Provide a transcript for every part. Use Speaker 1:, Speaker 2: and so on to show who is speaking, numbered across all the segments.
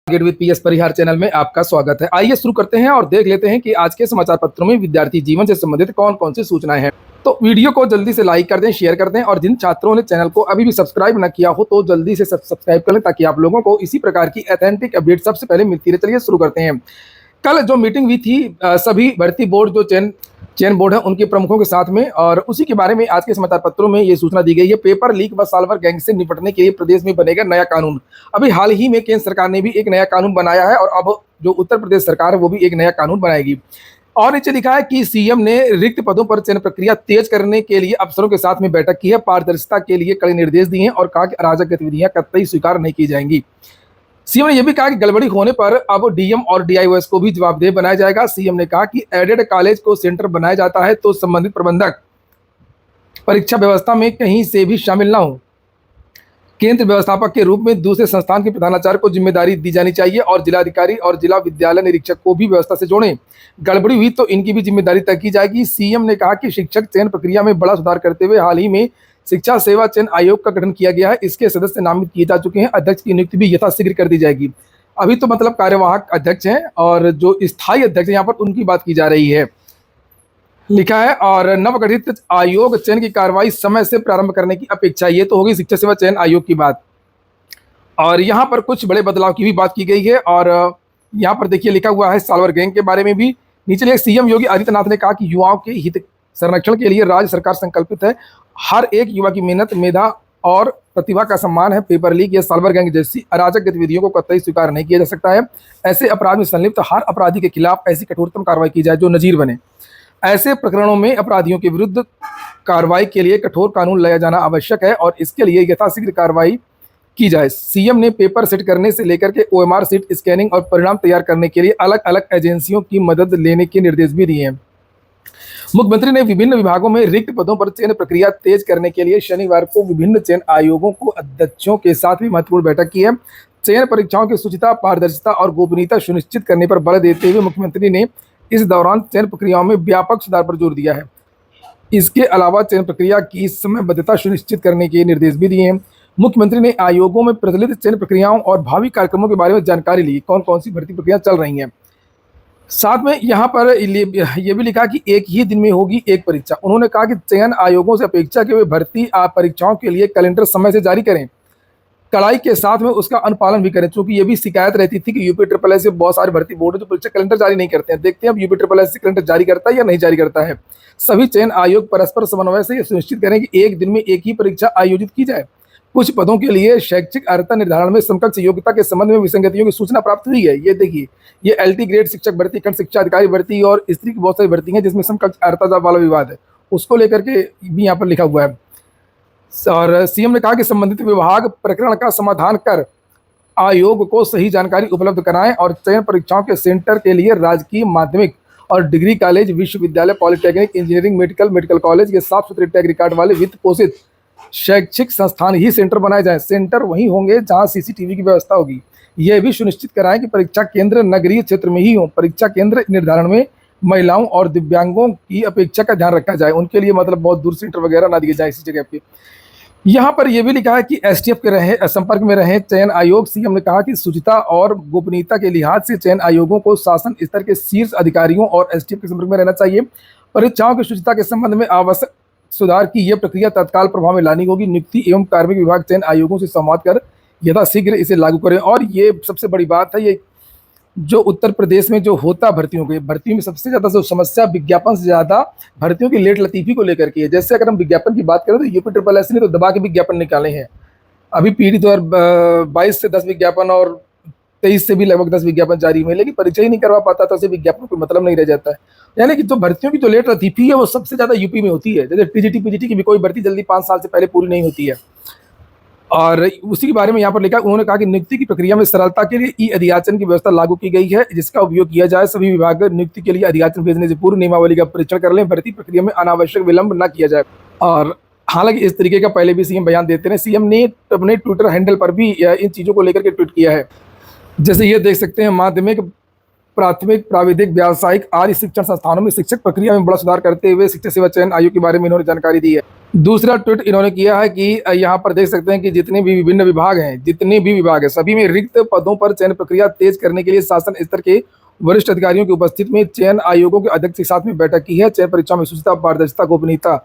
Speaker 1: Gate with PS Parihar channel में आपका स्वागत है। आइए शुरू करते हैं और देख लेते हैं कि आज के समाचार पत्रों में विद्यार्थी जीवन से संबंधित कौन कौन सी सूचनाएं हैं। तो वीडियो को जल्दी से लाइक कर दें, शेयर कर दें और जिन छात्रों ने चैनल को अभी भी सब्सक्राइब न किया हो तो जल्दी से सब्सक्राइब कर लें ताकि आप लोगों को इसी प्रकार की ऑथेंटिक अपडेट सबसे पहले मिलती रहे। चलिए शुरू करते हैं। कल जो मीटिंग हुई थी सभी भर्ती बोर्ड जो चयन बोर्ड है उनके प्रमुखों के साथ में, और उसी के बारे में आज के समाचार पत्रों में ये सूचना दी गई है। पेपर लीक व सालभर गैंग से निपटने के लिए प्रदेश में बनेगा नया कानून। अभी हाल ही में केंद्र सरकार ने भी एक नया कानून बनाया है और अब जो उत्तर प्रदेश सरकार है वो भी एक नया कानून बनाएगी। और नीचे लिखा है कि सीएम ने रिक्त पदों पर चयन प्रक्रिया तेज करने के लिए अफसरों के साथ में बैठक की है, पारदर्शिता के लिए कड़े निर्देश दिए हैं और कहा कि अराजक गतिविधियां कतई स्वीकार नहीं की जाएंगी। सीएम ने यह भी कहा कि गड़बड़ी होने पर अब डीएम और डीआईओएस को भी जवाबदेह बनाया जाएगा। सीएम ने कहा कि एडेड कॉलेज को सेंटर बनाया जाता है तो संबंधित प्रबंधक परीक्षा व्यवस्था में कहीं से भी शामिल ना हो। केंद्र व्यवस्थापक के रूप में दूसरे संस्थान के प्रधानाचार्य को जिम्मेदारी दी जानी चाहिए और जिलाधिकारी और जिला विद्यालय निरीक्षक को भी व्यवस्था से जोड़ें। गड़बड़ी हुई तो इनकी भी जिम्मेदारी तय की जाएगी। सीएम ने कहा कि शिक्षक चयन प्रक्रिया में बड़ा सुधार करते हुए हाल ही में शिक्षा सेवा चयन आयोग का गठन किया गया है। इसके सदस्य नामित किए जा चुके हैं। अध्यक्ष की नियुक्ति भी यथाशीघ्र कर दी जाएगी। अभी तो मतलब कार्यवाहक अध्यक्ष हैं और जो स्थायी अध्यक्ष यहाँ पर उनकी बात की जा रही है, लिखा है। और नवगठित आयोग चयन की कार्रवाई समय से प्रारंभ करने की अपेक्षा। ये तो होगी शिक्षा सेवा चयन आयोग की बात। और यहाँ पर कुछ बड़े बदलाव की भी बात की गई है और यहाँ पर देखिए लिखा हुआ है सालवर गैंग के बारे में भी। नीचे लिखा सीएम योगी आदित्यनाथ ने कहा कि युवाओं के हित संरक्षण के लिए राज्य सरकार संकल्पित है। हर एक युवा की मेहनत, मेधा और प्रतिभा का सम्मान है। पेपर लीक या साइबर गैंग जैसी अराजक गतिविधियों को कतई स्वीकार नहीं किया जा सकता है। ऐसे अपराध में संलिप्त हर अपराधी के खिलाफ ऐसी कठोरतम कार्रवाई की जाए जो नजीर बने। ऐसे प्रकरणों में अपराधियों के विरुद्ध कार्रवाई के लिए कठोर कानून लाया जाना आवश्यक है और इसके लिए यथाशीघ्र कार्रवाई की जाए। सीएम ने पेपर सेट करने से लेकर के ओएमआर सीट स्कैनिंग और परिणाम तैयार करने के लिए अलग अलग एजेंसियों की मदद लेने के निर्देश भी दिए हैं। मुख्यमंत्री ने विभिन्न विभागों में रिक्त पदों पर चयन प्रक्रिया तेज करने के लिए शनिवार को विभिन्न चयन आयोगों को अध्यक्षों के साथ भी महत्वपूर्ण बैठक की है। चयन परीक्षाओं की शुचिता, पारदर्शिता और गोपनीयता सुनिश्चित करने पर बल देते हुए मुख्यमंत्री ने इस दौरान चयन प्रक्रियाओं में व्यापक सुधार पर जोर दिया है। इसके अलावा चयन प्रक्रिया की समयबद्धता सुनिश्चित करने के निर्देश भी दिए हैं। मुख्यमंत्री ने आयोगों में प्रचलित चयन प्रक्रियाओं और भावी कार्यक्रमों के बारे में जानकारी ली, कौन कौन सी भर्ती प्रक्रिया चल रही हैं। साथ में यहाँ पर ये भी लिखा कि एक ही दिन में होगी एक परीक्षा। उन्होंने कहा कि चयन आयोगों से अपेक्षा के वे भर्ती परीक्षाओं के लिए कैलेंडर समय से जारी करें, कड़ाई के साथ में उसका अनुपालन भी करें। क्योंकि ये भी शिकायत रहती थी कि यूपी ट्रिपल एस से बहुत सारे भर्ती बोर्ड है जो परीक्षा कैलेंडर जारी नहीं करते हैं। देखते हैं अब यूपी ट्रिपल एस कैलेंडर जारी करता है या नहीं जारी करता है। सभी चयन आयोग परस्पर समन्वय से सुनिश्चित करें कि एक दिन में एक ही परीक्षा आयोजित की जाए। कुछ पदों के लिए शैक्षिक अर्हता निर्धारण में समकक्ष योग्यता के संबंध में विसंगतियों की सूचना प्राप्त हुई है। ये देखिए, ये एलटी ग्रेड शिक्षक भर्ती, खंड शिक्षा अधिकारी भर्ती और स्त्री की बहुत सारी भर्ती हैं जिसमें समकक्ष अर्हता वाला विवाद है, उसको लेकर के भी यहाँ पर लिखा हुआ है। और सीएम ने कहा कि संबंधित विभाग प्रकरण का समाधान कर आयोग को सही जानकारी उपलब्ध कराएं और चयन परीक्षाओं के सेंटर के लिए राजकीय माध्यमिक और डिग्री कॉलेज, विश्वविद्यालय, पॉलिटेक्निक, इंजीनियरिंग, मेडिकल कॉलेज के साफ सुथरे टैग रिकॉर्ड वाले वित्त पोषित शैक्षिक संस्थान ही सेंटर बनाए जाएं। सेंटर वहीं होंगे जहां सीसीटीवी की व्यवस्था होगी। यह भी सुनिश्चित कराएं कि परीक्षा केंद्र नगरीय क्षेत्र में ही हो। परीक्षा केंद्र निर्धारण में महिलाओं और दिव्यांगों की अपेक्षा का ध्यान रखा जाए, उनके लिए मतलब बहुत दूर सेंटर वगैरह ना दिए जाए इसी जगह पे। यहाँ पर यह भी लिखा है कि एसटीएफ के संपर्क में रहे चयन आयोग। सीएम ने कहा कि शुचिता और गोपनीयता के लिहाज से चयन आयोगों को शासन स्तर के शीर्ष अधिकारियों और एसटीएफ के संपर्क में रहना चाहिए। परीक्षाओं की शुचिता के संबंध में आवश्यक सुधार की यह प्रक्रिया तत्काल प्रभाव में लानी होगी। नियुक्ति एवं कार्मिक विभाग चयन आयोगों से संवाद कर यथाशीघ्र इसे लागू करें। और ये सबसे बड़ी बात है, ये जो उत्तर प्रदेश में जो होता भर्तियों में सबसे ज़्यादा जो समस्या विज्ञापन से ज़्यादा भर्तियों की लेट लतीफ़ी को लेकर के है। जैसे अगर हम विज्ञापन की बात करें तो यूपी ट्रिपल एस ने तो दबा के विज्ञापन निकाले हैं। अभी पीढ़ी 2022 से 10 विज्ञापन और 23 से भी लगभग 10 विज्ञापन जारी हुए, लेकिन परीक्षा ही नहीं करवा पाता तो उसे विज्ञापन कोई मतलब नहीं रह जाता है। यानी कि जो भर्तियों की जो लेट लतीफ़ी है वो सबसे ज़्यादा यूपी में होती है। जैसे टीजीटी पीजीटी की भी कोई भर्ती जल्दी 5 साल से पहले पूरी नहीं होती है। और उसी के बारे में यहाँ पर लिखा, उन्होंने कहा कि नियुक्ति की प्रक्रिया में सरलता के लिए ई अधियाचन की व्यवस्था लागू की गई है जिसका उपयोग किया जाए। सभी विभाग नियुक्ति के लिए अधियाचन भेजने से पूर्व नियमावली का परीक्षण कर लें। भर्ती प्रक्रिया में अनावश्यक विलंब न किया जाए। और हालांकि इस तरीके का पहले भी सीएम बयान देते रहे। सीएम ने अपने ट्विटर हैंडल पर भी इन चीज़ों को लेकर के ट्वीट किया है। जैसे ये देख सकते हैं, माध्यमिक, प्राथमिक, प्राविधिक, व्यावसायिक आदि शिक्षण संस्थानों में शिक्षक प्रक्रिया में बड़ा सुधार करते हुए शिक्षा सेवा चयन आयोग के बारे में इन्होंने जानकारी दी है। दूसरा ट्वीट इन्होंने किया है कि यहाँ पर देख सकते हैं कि जितने भी विभिन्न विभाग हैं, जितने भी विभाग हैं, सभी में रिक्त पदों पर चयन प्रक्रिया तेज करने के लिए शासन स्तर के वरिष्ठ अधिकारियों की उपस्थिति में चयन आयोगों के अध्यक्ष के साथ में बैठक की है। चयन परीक्षा में शुचिता, पारदर्शिता, गोपनीयता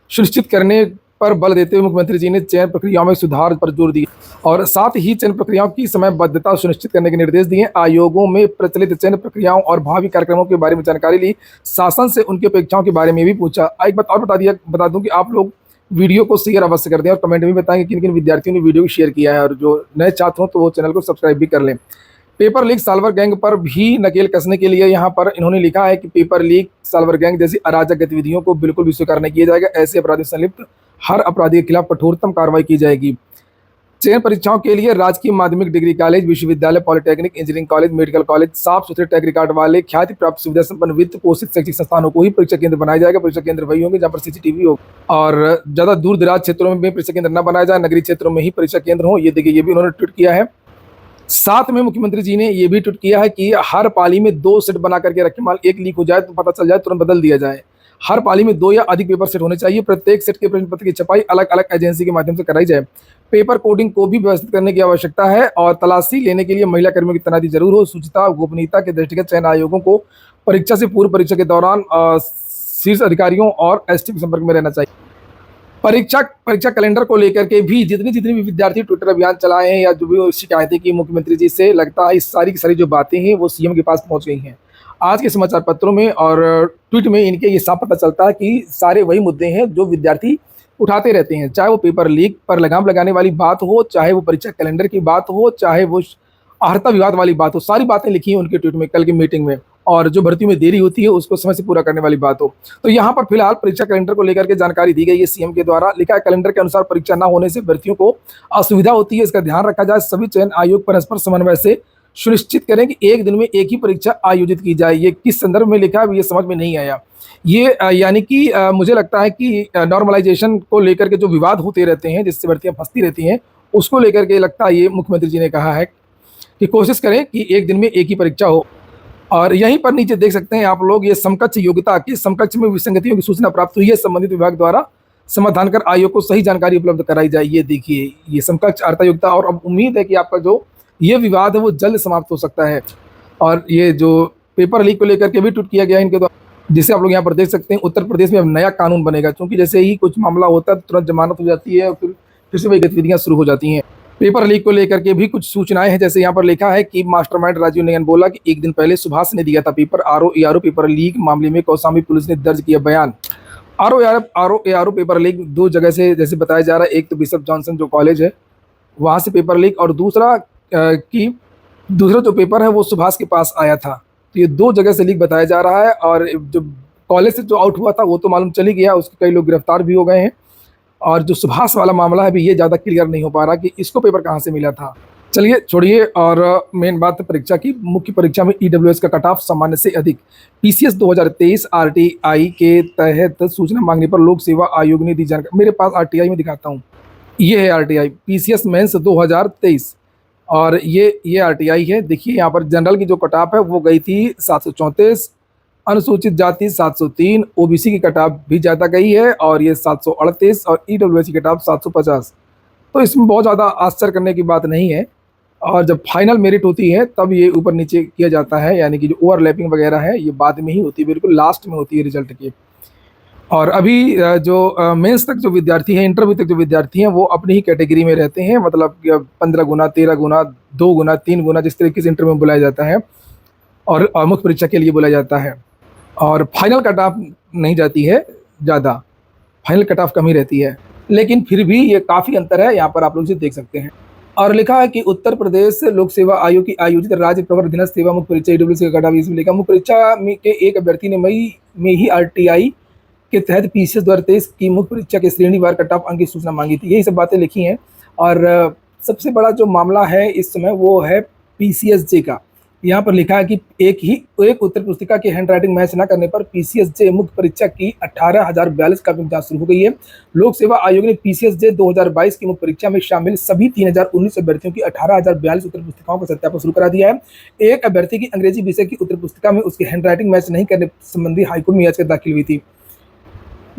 Speaker 1: सुनिश्चित करने पर बल देते हुए मुख्यमंत्री जी ने चयन प्रक्रियाओं में सुधार पर जोर दिया और साथ ही चयन प्रक्रियाओं की समयबद्धता सुनिश्चित करने के निर्देश दिए। आयोगों में प्रचलित चयन प्रक्रियाओं और भावी कार्यक्रमों के बारे में जानकारी ली। शासन से उनकी अपेक्षाओं के बारे में भी पूछा। एक बात और बता दूं कि आप लोग वीडियो को शेयर अवश्य कर दें और कमेंट में बताएं कि किन किन विद्यार्थियों ने वीडियो को शेयर किया है, और जो नए छात्र हों तो वो चैनल को सब्सक्राइब भी कर लें। पेपर लीक साल्वर गैंग पर भी नकेल कसने के लिए यहाँ पर इन्होंने लिखा है कि पेपर लीक, साल्वर गैंग जैसी अराजक गतिविधियों को बिल्कुल भी स्वीकार नहीं किया जाएगा। ऐसे अपराधी संलिप्त हर अपराधी के खिलाफ कठोरतम कार्रवाई की जाएगी। चयन परीक्षाओं के लिए राजकीय माध्यमिक डिग्री कॉलेज, विश्वविद्यालय, polytechnic, engineering college, medical college, साफ सुथरे टैग रिकॉर्ड वाले ख्याति प्राप्त सुविधा संपन्न वित्त पोषित शैक्षिक संस्थानों को ही परीक्षा केंद्र बनाया जाएगा। परीक्षा केंद्र वही होंगे जहाँ पर सीसीटीवी हो, और ज़्यादा दूर दराज क्षेत्रों में परीक्षा केंद्र न बनाया जाए, नगरीय क्षेत्रों में ही परीक्षा केंद्र हो। ये देखिए, ये भी उन्होंने ट्वीट किया है। साथ में मुख्यमंत्री जी ने ये भी ट्वीट किया है कि हर पाली में 2 सेट बना करके रखें, मान एक लीक हो जाए तो पता चल जाए, तुरंत बदल दिया जाए। हर पाली में 2 या अधिक पेपर सेट होने चाहिए। प्रत्येक सेट के प्रश्न पत्र की छपाई अलग अलग एजेंसी के माध्यम से कराई जाए। पेपर कोडिंग को भी व्यवस्थित करने की आवश्यकता है और तलाशी लेने के लिए महिला कर्मियों की तैनाती जरूर हो। शुचिता, गोपनीयता के दृष्टिगत चयन आयोगों को परीक्षा से पूर्व, परीक्षा के दौरान शीर्ष अधिकारियों और एसटी के संपर्क में रहना चाहिए। परीक्षा कैलेंडर को लेकर के भी जितनी भी विद्यार्थी ट्विटर अभियान चलाए हैं या जो भी शिकायतें की मुख्यमंत्री जी से, लगता है इस सारी की सारी जो बातें हैं वो सीएम के पास पहुंच गई हैं। आज के समाचार पत्रों में और ट्वीट में इनके ये साफ पता चलता है कि सारे वही मुद्दे हैं जो विद्यार्थी उठाते रहते हैं, चाहे वो पेपर लीक पर लगाम लगाने वाली बात हो, चाहे वो परीक्षा कैलेंडर की बात हो, चाहे वो अर्हता विवाद वाली बात हो। सारी बातें लिखी हैं उनके ट्वीट में कल की मीटिंग में। और जो भर्ती में देरी होती है उसको समय से पूरा करने वाली बात हो। तो यहाँ पर फिलहाल परीक्षा कैलेंडर को लेकर के जानकारी दी गई है सीएम के द्वारा। लिखा है, कैलेंडर के अनुसार परीक्षा न होने से भर्तियों को असुविधा होती है, इसका ध्यान रखा जाए। सभी चयन आयोग परस्पर समन्वय से सुनिश्चित करें कि एक दिन में एक ही परीक्षा आयोजित की जाए। ये किस संदर्भ में लिखा है ये समझ में नहीं आया। ये यानी कि मुझे लगता है कि नॉर्मलाइजेशन को लेकर के जो विवाद होते रहते हैं, जिससे भर्तियां फंसती रहती हैं, उसको लेकर के लगता है ये मुख्यमंत्री जी ने कहा है कि कोशिश करें कि एक दिन में एक ही परीक्षा हो। और यहीं पर नीचे देख सकते हैं आप लोग, ये समकक्ष योग्यता के समकक्ष में विसंगतियों की सूचना प्राप्त हुई है। संबंधित विभाग द्वारा समाधान कर आयोग को सही जानकारी उपलब्ध कराई जाए। ये देखिए, ये समकक्ष अर्हता योग्यता, और अब उम्मीद है कि आपका जो ये विवाद है वो जल्द समाप्त हो सकता है। और ये जो पेपर लीक को लेकर के भी ट्वीट किया गया है इनके द्वारा, जिसे आप लोग यहाँ पर देख सकते हैं। उत्तर प्रदेश में अब नया कानून बनेगा, क्योंकि जैसे ही कुछ मामला होता है तुरंत जमानत हो जाती है और फिर से वही गतिविधियाँ शुरू हो जाती हैं। पेपर लीक को लेकर के भी कुछ सूचनाएं हैं, जैसे यहाँ पर लिखा है कि मास्टरमाइंड राजीव नयन बोला कि एक दिन पहले सुभाष ने दिया था पेपर। आरओ पेपर लीक मामले में कौशाम्बी पुलिस ने दर्ज किया बयान। आरओ पेपर लीक 2 जगह से जैसे बताया जा रहा है, एक तो बिशप जॉनसन जो कॉलेज है वहाँ से पेपर लीक, और दूसरा जो पेपर है वो सुभाष के पास आया था। तो ये 2 जगह से लीक बताया जा रहा है। और जो कॉलेज से जो आउट हुआ था वो तो मालूम चल ही गया, उसके कई लोग गिरफ्तार भी हो गए हैं। और जो सुभाष वाला मामला है अभी ये ज़्यादा क्लियर नहीं हो पा रहा कि इसको पेपर कहाँ से मिला था। चलिए छोड़िए, और मेन बात परीक्षा की। मुख्य परीक्षा में ईडब्ल्यूएस का कट ऑफ सामान्य से अधिक। पीसीएस 2023 आरटीआई के तहत सूचना मांगने पर लोक सेवा आयोग ने दी जानकारी। मेरे पास आरटीआई में दिखाता हूँ, ये है आरटीआई पीसीएस मेंस 2023, और ये आरटीआई है। देखिए यहाँ पर जनरल की जो कट ऑफ है वो गई थी 734, अनुसूचित जाति 703, ओबीसी की कट ऑफ भी ज़्यादा गई है और ये 738, और ईडब्ल्यूएस की कट ऑफ 750। तो इसमें बहुत ज़्यादा आश्चर्य करने की बात नहीं है। और जब फाइनल मेरिट होती है तब ये ऊपर नीचे किया जाता है, यानी कि जो ओवरलैपिंग वगैरह है ये बाद में ही होती है, बिल्कुल लास्ट में होती है रिजल्ट की। और अभी जो मेंस तक जो विद्यार्थी हैं, इंटरव्यू तक जो विद्यार्थी हैं, वो अपनी ही कैटेगरी में रहते हैं। मतलब 15 गुना, 13 गुना, 2 गुना, 3 गुना, जिस तरीके से इंटरव्यू में बुलाया जाता है और मुख्य परीक्षा के लिए बुलाया जाता है। और फाइनल कट ऑफ नहीं जाती है ज़्यादा, फाइनल कट ऑफ कम ही रहती है, लेकिन फिर भी ये काफ़ी अंतर है, यहाँ पर आप लोग इसे देख सकते हैं। और लिखा है कि उत्तर प्रदेश लोक सेवा आयोग की आयोजित राज्य प्रवर अधीनस्थ सेवा मुख्य परीक्षा ईडब्ल्यूएस का कट ऑफ इसमें लिखा। मुख्य परीक्षा के एक अभ्यर्थी ने मई में ही आरटीआई के तहत पीसीएस 2023 की मुख्य परीक्षा के श्रेणीवार कट ऑफ अंक की सूचना मांगी थी। यही सब बातें लिखी हैं। और सबसे बड़ा जो मामला है इस समय वो है पीसीएसजे का। यहाँ पर लिखा है कि एक उत्तर पुस्तिका की हैंड राइटिंग मैच न करने पर पीसीएसजे मुख्य परीक्षा की 18,042 का जांच शुरू हो गई है। लोक सेवा आयोग ने पीसीएसजे 2022 की मुख्य परीक्षा में शामिल सभी 3019 अभ्यर्थियों की 18,042 उत्तर पुस्तिकाओं का सत्यापन शुरू करा दिया है। एक अभ्यर्थी की अंग्रेजी विषय की उत्तर पुस्तिका में उसकी हैंड राइटिंग मैच नहीं करने संबंधी हाईकोर्ट में याचिका दाखिल हुई थी।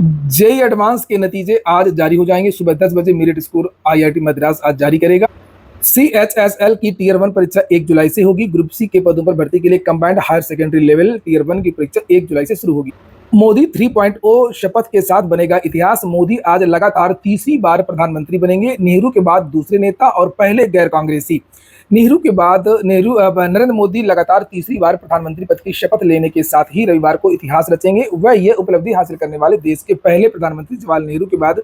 Speaker 1: जेईई एडवांस के नतीजे आज जारी हो जाएंगे। सुबह 10 बजे मेरिट स्कोर आईआईटी मद्रास आज जारी करेगा। CHSL की टीयर 1 परीक्षा 1 जुलाई से होगी। ग्रुप सी के पदों पर भर्ती के लिए combined higher secondary level tier 1 की परीक्षा 1 जुलाई से शुरू होगी। मोदी 3.0 शपथ के साथ बनेगा इतिहास। मोदी आज लगातार तीसरी बार प्रधानमंत्री बनेंगे। नेहरू के बाद दूसरे नेता और पहले गैर कांग्रेसी। नेहरू के बाद नरेंद्र मोदी लगातार तीसरी बार प्रधानमंत्री पद की शपथ लेने के साथ ही रविवार को इतिहास रचेंगे। वह यह उपलब्धि हासिल करने वाले देश के पहले प्रधानमंत्री जवाहरलाल नेहरू के बाद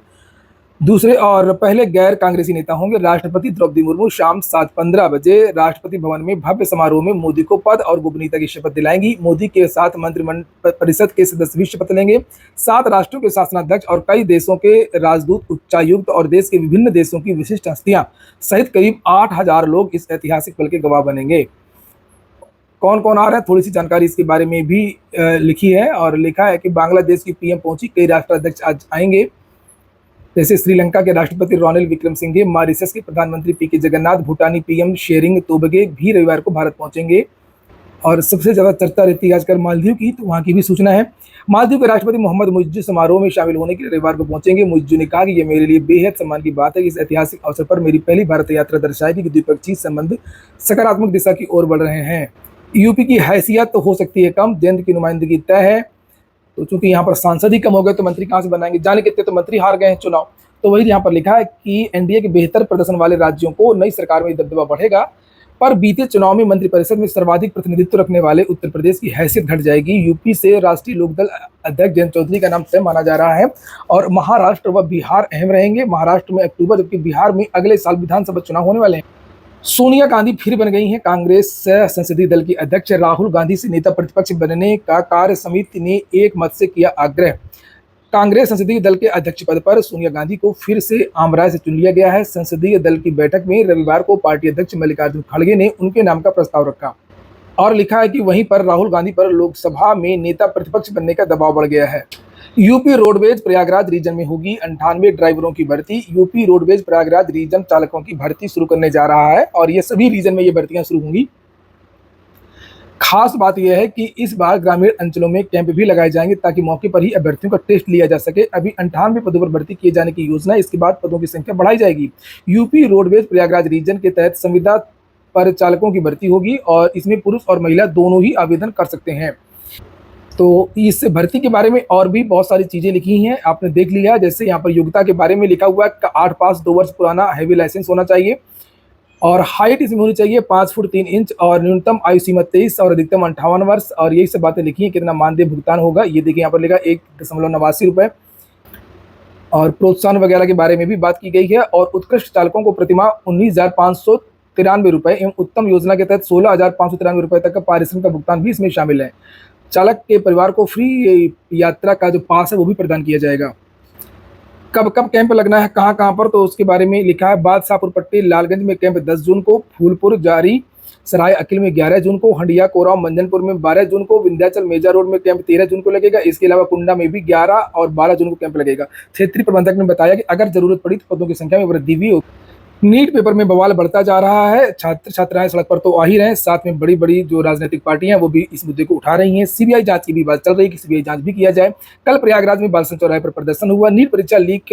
Speaker 1: दूसरे और पहले गैर कांग्रेसी नेता होंगे। राष्ट्रपति द्रौपदी मुर्मू शाम 7:15 बजे राष्ट्रपति भवन में भव्य समारोह में मोदी को पद और गोपनीयता की शपथ दिलाएंगी। मोदी के साथ मंत्रिमंडल परिषद के सदस्य भी शपथ लेंगे। 7 राष्ट्रों के शासनाध्यक्ष और कई देशों के राजदूत, उच्चायुक्त और देश के विभिन्न देशों की विशिष्ट हस्तियां सहित करीब 8,000 लोग इस ऐतिहासिक पल के गवाह बनेंगे। कौन कौन आ रहा है, थोड़ी सी जानकारी इसके बारे में भी लिखी है और लिखा है कि बांग्लादेश की पीएम पहुंची, कई राष्ट्राध्यक्ष आज आएंगे, जैसे श्रीलंका के राष्ट्रपति रानिल विक्रमसिंघे, मॉरिशस के प्रधानमंत्री पीके जगन्नाथ, भूटानी पीएम शेरिंग तोबगे भी रविवार को भारत पहुंचेंगे। और सबसे ज्यादा चर्चा रहती है आजकल मालदीव की, तो वहां की भी सूचना है। मालदीव के राष्ट्रपति मोहम्मद मुइज्जू समारोह में शामिल होने के लिए रविवार को पहुंचेंगे। मुइज्जू ने कहा कि यह मेरे लिए बेहद सम्मान की बात है कि इस ऐतिहासिक अवसर पर मेरी पहली भारत यात्रा दर्शाएगी कि द्विपक्षीय संबंध सकारात्मक दिशा की ओर बढ़ रहे हैं। यूपी की हैसियत तो हो सकती है कम, जैन की नुमाइंदगी तय है। तो चूंकि यहाँ पर सांसद ही कम हो गए तो मंत्री कहाँ से बनाएंगे, जाने कितने तो मंत्री हार गए हैं चुनाव। तो वही यहाँ पर लिखा है कि एनडीए के बेहतर प्रदर्शन वाले राज्यों को नई सरकार में दबदबा बढ़ेगा, पर बीते चुनाव में मंत्रिपरिषद में सर्वाधिक प्रतिनिधित्व रखने वाले उत्तर प्रदेश की हैसियत घट जाएगी। यूपी से राष्ट्रीय लोकदल अध्यक्ष जयंत चौधरी का नाम तय माना जा रहा है और महाराष्ट्र व बिहार अहम रहेंगे। महाराष्ट्र में अक्टूबर जबकि बिहार में अगले साल विधानसभा चुनाव होने वाले हैं। सोनिया गांधी फिर बन गई हैं कांग्रेस संसदीय दल की अध्यक्ष। राहुल गांधी से नेता प्रतिपक्ष बनने का कार्य समिति ने एक मत से किया आग्रह। कांग्रेस संसदीय दल के अध्यक्ष पद पर सोनिया गांधी को फिर से आमराय से चुन लिया गया है। संसदीय दल की बैठक में रविवार को पार्टी अध्यक्ष मल्लिकार्जुन खड़गे ने उनके नाम का प्रस्ताव रखा और लिखा है कि वहीं पर राहुल गांधी पर लोकसभा में नेता प्रतिपक्ष बनने का दबाव बढ़ गया है। यूपी रोडवेज प्रयागराज रीजन में होगी 98 ड्राइवरों की भर्ती। यूपी रोडवेज प्रयागराज रीजन चालकों की भर्ती शुरू करने जा रहा है और ये सभी रीजन में ये भर्तियां शुरू होंगी। खास बात यह है कि इस बार ग्रामीण अंचलों में कैंप भी लगाए जाएंगे ताकि मौके पर ही अभ्यर्थियों का टेस्ट लिया जा सके। अभी 98 पदों पर भर्ती किए जाने की योजना है, इसके बाद पदों की संख्या बढ़ाई जाएगी। यूपी रोडवेज प्रयागराज रीजन के तहत संविदा पर चालकों की भर्ती होगी और इसमें पुरुष और महिला दोनों ही आवेदन कर सकते हैं। तो इस भर्ती के बारे में और भी बहुत सारी चीजें लिखी हैं, आपने देख लिया। जैसे यहाँ पर योग्यता के बारे में लिखा हुआ है 8 पास 2 वर्ष पुराना हैवी लाइसेंस होना चाहिए और हाइट इसमें होनी चाहिए 5 फुट 3 इंच और न्यूनतम आयु सीमा 23 और अधिकतम 58 वर्ष। और यही सब बातें लिखी हैं। कितना मानदेय भुगतान होगा ये देखिए, यहाँ पर लिखा 1.89 रुपये। और प्रोत्साहन वगैरह के बारे में भी बात की गई है। और उत्कृष्ट चालकों को प्रतिमाह 19,593 रुपये एवं उत्तम योजना के तहत 16,593 रुपये तक का पारिश्रमिक का भुगतान भी इसमें शामिल है। चालक के परिवार को फ्री यात्रा का जो पास है वो भी प्रदान किया जाएगा। कब कब कैंप लगना है, कहाँ कहाँ पर, तो उसके बारे में लिखा है। बादशाहपुर पट्टी लालगंज में कैंप 10 जून को, फूलपुर जारी सराय अकिल में 11 जून को, हंडिया कोराव मंजनपुर में 12 जून को, विंध्याचल मेजा रोड में कैंप 13 जून को लगेगा। इसके अलावा कुंडा में भी 11 और 12 जून को कैंप लगेगा। क्षेत्रीय प्रबंधक ने बताया कि अगर जरूरत पड़ी तो पदों की संख्या में वृद्धि भी होगी। नीट पेपर में बवाल बढ़ता जा रहा है। छात्र छात्राएं सड़क पर तो आ ही रहे हैं, साथ में बड़ी बड़ी जो राजनीतिक पार्टियां वो भी इस मुद्दे को उठा रही हैं। सीबीआई जांच की भी बात चल रही है कि सीबीआई जांच भी किया जाए। कल प्रयागराज में बालसन चौराहे पर प्रदर्शन हुआ। नीट परीक्षा लीक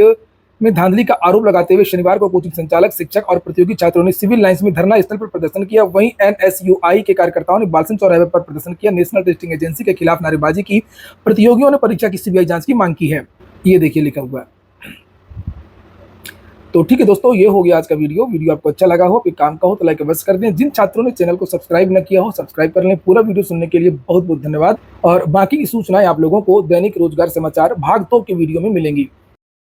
Speaker 1: में धांधली का आरोप लगाते हुए शनिवार को कोचिंग संचालक, शिक्षक और प्रतियोगी छात्रों ने सिविल लाइंस में धरना स्थल पर प्रदर्शन किया। वहीं एनएसयूआई के कार्यकर्ताओं ने बालसन चौराहे पर प्रदर्शन किया। नेशनल टेस्टिंग एजेंसी के खिलाफ नारेबाजी की। प्रतियोगियों ने परीक्षा की सीबीआई जांच की मांग की है। ये देखिए लिखा हुआ है। तो ठीक है दोस्तों, ये हो गया आज का वीडियो आपको अच्छा लगा हो, फिर काम का हो तो लाइक अवश्य कर दें। जिन छात्रों ने चैनल को सब्सक्राइब न किया हो सब्सक्राइब कर लें। पूरा वीडियो सुनने के लिए बहुत बहुत धन्यवाद। और बाकी की सूचनाएं आप लोगों को दैनिक रोजगार समाचार भाग 2 के वीडियो में मिलेंगी।